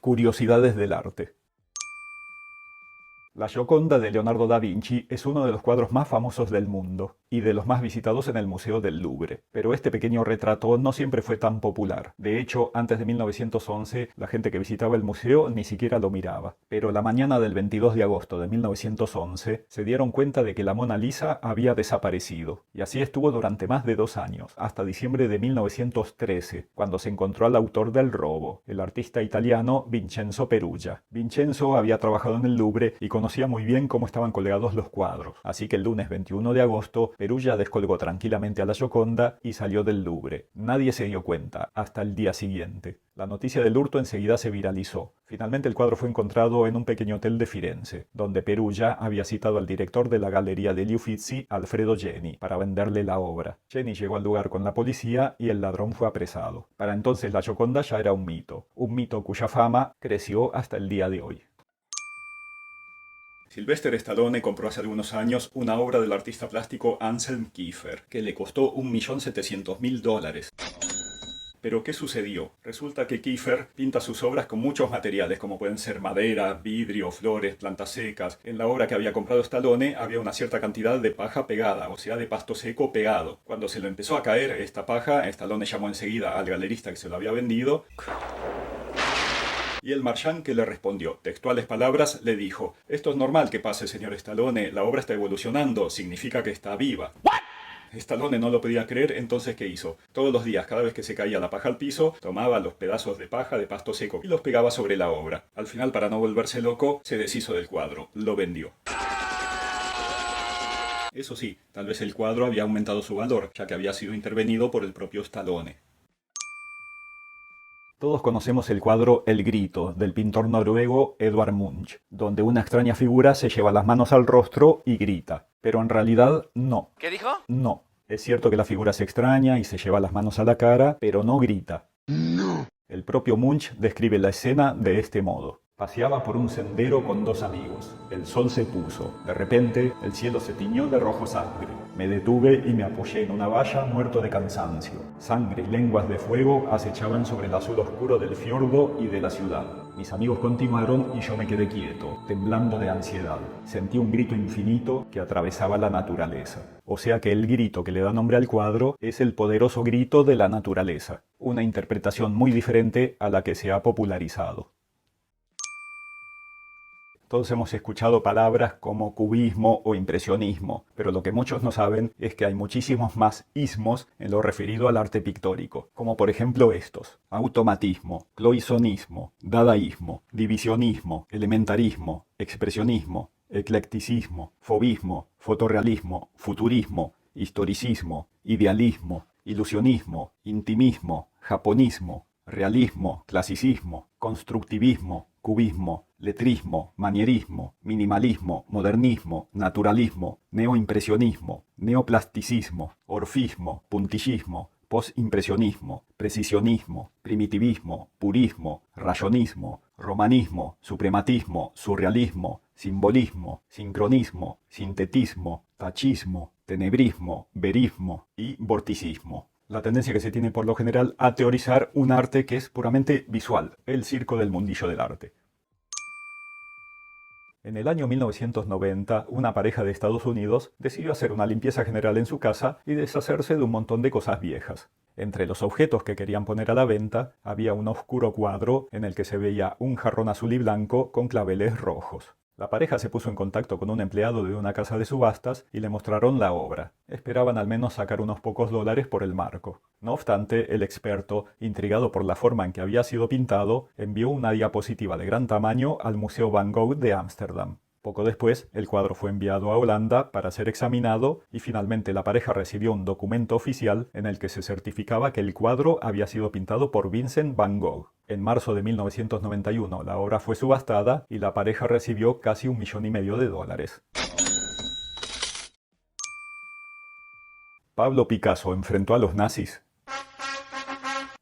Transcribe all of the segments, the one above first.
Curiosidades del arte. La Gioconda de Leonardo da Vinci es uno de los cuadros más famosos del mundo y de los más visitados en el Museo del Louvre. Pero este pequeño retrato no siempre fue tan popular. De hecho, antes de 1911, la gente que visitaba el museo ni siquiera lo miraba. Pero la mañana del 22 de agosto de 1911 se dieron cuenta de que la Mona Lisa había desaparecido. Y así estuvo durante más de 2 años, hasta diciembre de 1913, cuando se encontró al autor del robo, el artista italiano Vincenzo Perugia. Vincenzo había trabajado en el Louvre y conocía muy bien cómo estaban colgados los cuadros. Así que el lunes 21 de agosto, Perugia descolgó tranquilamente a la Gioconda y salió del Louvre. Nadie se dio cuenta, hasta el día siguiente. La noticia del hurto enseguida se viralizó. Finalmente el cuadro fue encontrado en un pequeño hotel de Firenze, donde Perugia había citado al director de la Galleria degli Uffizi, Alfredo Geni, para venderle la obra. Geni llegó al lugar con la policía y el ladrón fue apresado. Para entonces la Gioconda ya era un mito cuya fama creció hasta el día de hoy. Sylvester Stallone compró hace algunos años una obra del artista plástico Anselm Kiefer, que le costó $1.700.000. Pero ¿qué sucedió? Resulta que Kiefer pinta sus obras con muchos materiales, como pueden ser madera, vidrio, flores, plantas secas. En la obra que había comprado Stallone había una cierta cantidad de paja pegada, o sea, de pasto seco pegado. Cuando se lo empezó a caer esta paja, Stallone llamó enseguida al galerista que se lo había vendido. Y el marchand que le respondió, textuales palabras, le dijo: «Esto es normal que pase, señor Stallone, la obra está evolucionando, significa que está viva». Stallone no lo podía creer, entonces ¿qué hizo? Todos los días, cada vez que se caía la paja al piso, tomaba los pedazos de paja de pasto seco y los pegaba sobre la obra. Al final, para no volverse loco, se deshizo del cuadro, lo vendió. Eso sí, tal vez el cuadro había aumentado su valor, ya que había sido intervenido por el propio Stallone. Todos conocemos el cuadro El Grito, del pintor noruego Edvard Munch, donde una extraña figura se lleva las manos al rostro y grita. Pero en realidad no. ¿Qué dijo? No. Es cierto que la figura se extraña y se lleva las manos a la cara, pero no grita. No. El propio Munch describe la escena de este modo. Paseaba por un sendero con 2 amigos. El sol se puso. De repente, el cielo se tiñó de rojo sangre. Me detuve y me apoyé en una valla muerto de cansancio. Sangre y lenguas de fuego acechaban sobre el azul oscuro del fiordo y de la ciudad. Mis amigos continuaron y yo me quedé quieto, temblando de ansiedad. Sentí un grito infinito que atravesaba la naturaleza. O sea que el grito que le da nombre al cuadro es el poderoso grito de la naturaleza. Una interpretación muy diferente a la que se ha popularizado. Todos hemos escuchado palabras como cubismo o impresionismo, pero lo que muchos no saben es que hay muchísimos más ismos en lo referido al arte pictórico, como por ejemplo estos: automatismo, cloisonnismo, dadaísmo, divisionismo, elementarismo, expresionismo, eclecticismo, fauvismo, fotorrealismo, futurismo, historicismo, idealismo, ilusionismo, intimismo, japonismo, realismo, clasicismo, constructivismo, cubismo, letrismo, manierismo, minimalismo, modernismo, naturalismo, neoimpresionismo, neoplasticismo, orfismo, puntillismo, postimpresionismo, precisionismo, primitivismo, purismo, rayonismo, romanismo, suprematismo, surrealismo, simbolismo, sincronismo, sintetismo, tachismo, tenebrismo, verismo y vorticismo. La tendencia que se tiene por lo general a teorizar un arte que es puramente visual, el circo del mundillo del arte. En el año 1990, una pareja de Estados Unidos decidió hacer una limpieza general en su casa y deshacerse de un montón de cosas viejas. Entre los objetos que querían poner a la venta, había un oscuro cuadro en el que se veía un jarrón azul y blanco con claveles rojos. La pareja se puso en contacto con un empleado de una casa de subastas y le mostraron la obra. Esperaban al menos sacar unos pocos dólares por el marco. No obstante, el experto, intrigado por la forma en que había sido pintado, envió una diapositiva de gran tamaño al Museo Van Gogh de Ámsterdam. Poco después, el cuadro fue enviado a Holanda para ser examinado y finalmente la pareja recibió un documento oficial en el que se certificaba que el cuadro había sido pintado por Vincent Van Gogh. En marzo de 1991 la obra fue subastada y la pareja recibió casi $1,500,000. ¿Pablo Picasso enfrentó a los nazis?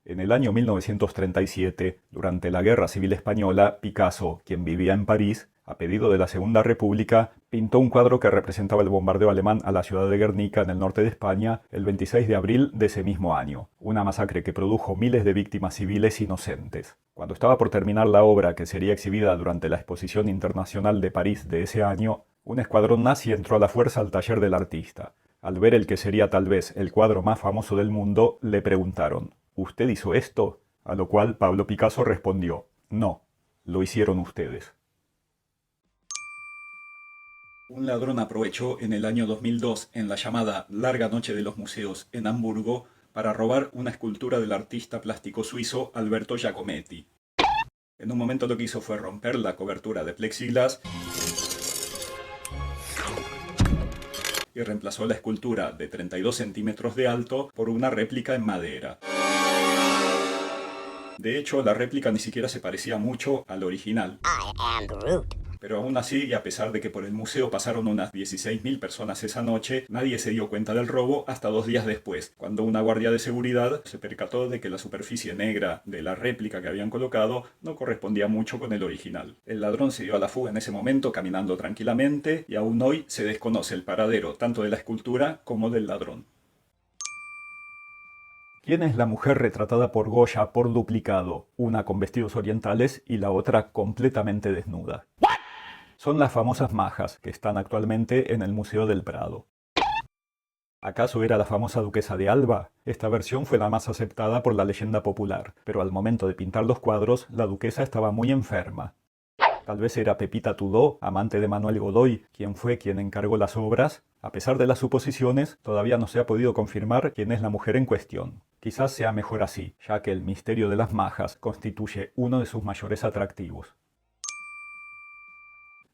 En el año 1937, durante la Guerra Civil Española, Picasso, quien vivía en París, a pedido de la Segunda República, pintó un cuadro que representaba el bombardeo alemán a la ciudad de Guernica, en el norte de España, el 26 de abril de ese mismo año, una masacre que produjo miles de víctimas civiles inocentes. Cuando estaba por terminar la obra, que sería exhibida durante la Exposición Internacional de París de ese año, un escuadrón nazi entró a la fuerza al taller del artista. Al ver el que sería tal vez el cuadro más famoso del mundo, le preguntaron: ¿Usted hizo esto? A lo cual Pablo Picasso respondió: no, lo hicieron ustedes. Un ladrón aprovechó en el año 2002, en la llamada Larga Noche de los Museos en Hamburgo, para robar una escultura del artista plástico suizo Alberto Giacometti. En un momento lo que hizo fue romper la cobertura de plexiglas y reemplazó la escultura de 32 centímetros de alto por una réplica en madera. De hecho, la réplica ni siquiera se parecía mucho al original. Pero aún así, y a pesar de que por el museo pasaron unas 16.000 personas esa noche, nadie se dio cuenta del robo hasta 2 días después, cuando una guardia de seguridad se percató de que la superficie negra de la réplica que habían colocado no correspondía mucho con el original. El ladrón se dio a la fuga en ese momento caminando tranquilamente, y aún hoy se desconoce el paradero tanto de la escultura como del ladrón. ¿Quién es la mujer retratada por Goya por duplicado? Una con vestidos orientales y la otra completamente desnuda. Son las famosas majas, que están actualmente en el Museo del Prado. ¿Acaso era la famosa duquesa de Alba? Esta versión fue la más aceptada por la leyenda popular, pero al momento de pintar los cuadros, la duquesa estaba muy enferma. Tal vez era Pepita Tudó, amante de Manuel Godoy, quien encargó las obras. A pesar de las suposiciones, todavía no se ha podido confirmar quién es la mujer en cuestión. Quizás sea mejor así, ya que el misterio de las majas constituye uno de sus mayores atractivos.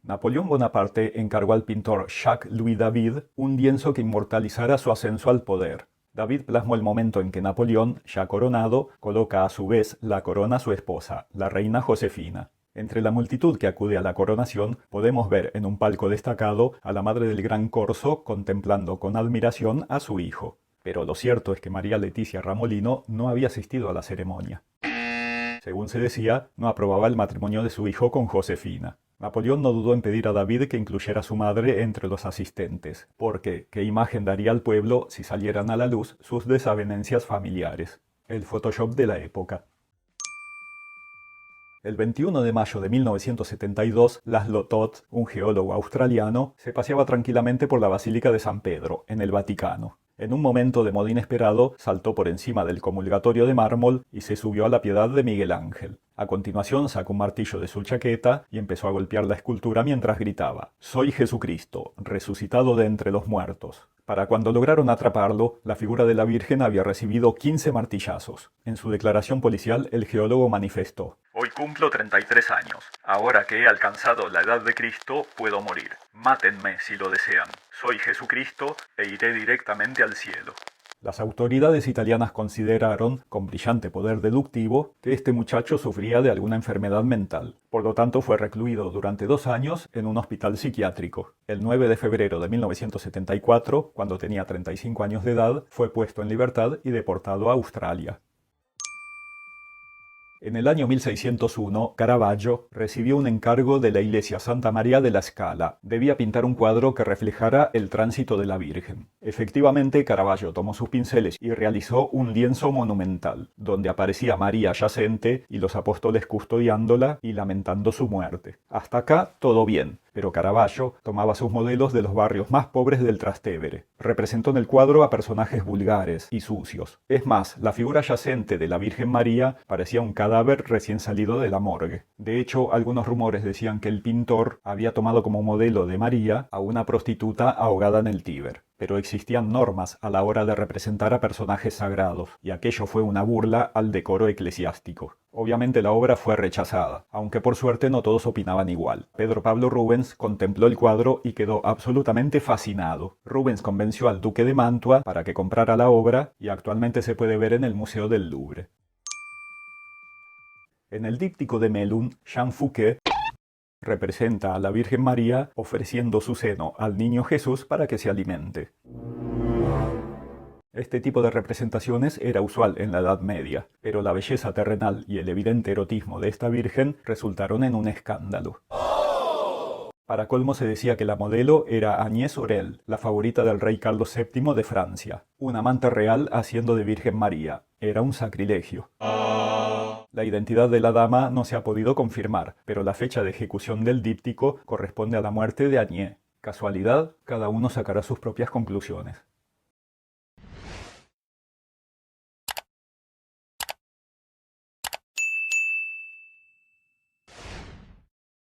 Napoleón Bonaparte encargó al pintor Jacques-Louis David un lienzo que inmortalizara su ascenso al poder. David plasmó el momento en que Napoleón, ya coronado, coloca a su vez la corona a su esposa, la reina Josefina. Entre la multitud que acude a la coronación, podemos ver en un palco destacado a la madre del gran Corso contemplando con admiración a su hijo. Pero lo cierto es que María Letizia Ramolino no había asistido a la ceremonia. Según se decía, no aprobaba el matrimonio de su hijo con Josefina. Napoleón no dudó en pedir a David que incluyera a su madre entre los asistentes, porque ¿qué imagen daría al pueblo si salieran a la luz sus desavenencias familiares? El Photoshop de la época. El 21 de mayo de 1972, Laszlo Toth, un geólogo australiano, se paseaba tranquilamente por la Basílica de San Pedro, en el Vaticano. En un momento de modo inesperado, saltó por encima del comulgatorio de mármol y se subió a la Piedad de Miguel Ángel. A continuación sacó un martillo de su chaqueta y empezó a golpear la escultura mientras gritaba: «Soy Jesucristo, resucitado de entre los muertos». Para cuando lograron atraparlo, la figura de la Virgen había recibido 15 martillazos. En su declaración policial, el geólogo manifestó: «Hoy cumplo 33 años. Ahora que he alcanzado la edad de Cristo, puedo morir. Mátenme si lo desean. Soy Jesucristo e iré directamente al cielo». Las autoridades italianas consideraron, con brillante poder deductivo, que este muchacho sufría de alguna enfermedad mental. Por lo tanto, fue recluido durante 2 años en un hospital psiquiátrico. El 9 de febrero de 1974, cuando tenía 35 años de edad, fue puesto en libertad y deportado a Australia. En el año 1601, Caravaggio recibió un encargo de la iglesia Santa María de la Scala. Debía pintar un cuadro que reflejara el tránsito de la Virgen. Efectivamente, Caravaggio tomó sus pinceles y realizó un lienzo monumental, donde aparecía María yacente y los apóstoles custodiándola y lamentando su muerte. Hasta acá todo bien, pero Caravaggio tomaba sus modelos de los barrios más pobres del Trastevere. Representó en el cuadro a personajes vulgares y sucios. Es más, la figura yacente de la Virgen María parecía un cadáver recién salido de la morgue. De hecho, algunos rumores decían que el pintor había tomado como modelo de María a una prostituta ahogada en el Tíber. Pero existían normas a la hora de representar a personajes sagrados, y aquello fue una burla al decoro eclesiástico. Obviamente la obra fue rechazada, aunque por suerte no todos opinaban igual. Pedro Pablo Rubens contempló el cuadro y quedó absolutamente fascinado. Rubens convenció al duque de Mantua para que comprara la obra y actualmente se puede ver en el Museo del Louvre. En el díptico de Melun, Jean Fouquet representa a la Virgen María ofreciendo su seno al niño Jesús para que se alimente. Este tipo de representaciones era usual en la Edad Media, pero la belleza terrenal y el evidente erotismo de esta virgen resultaron en un escándalo. Para colmo se decía que la modelo era Agnès Sorel, la favorita del rey Carlos VII de Francia, un amante real haciendo de Virgen María. Era un sacrilegio. La identidad de la dama no se ha podido confirmar, pero la fecha de ejecución del díptico corresponde a la muerte de Agnès. ¿Casualidad? Cada uno sacará sus propias conclusiones.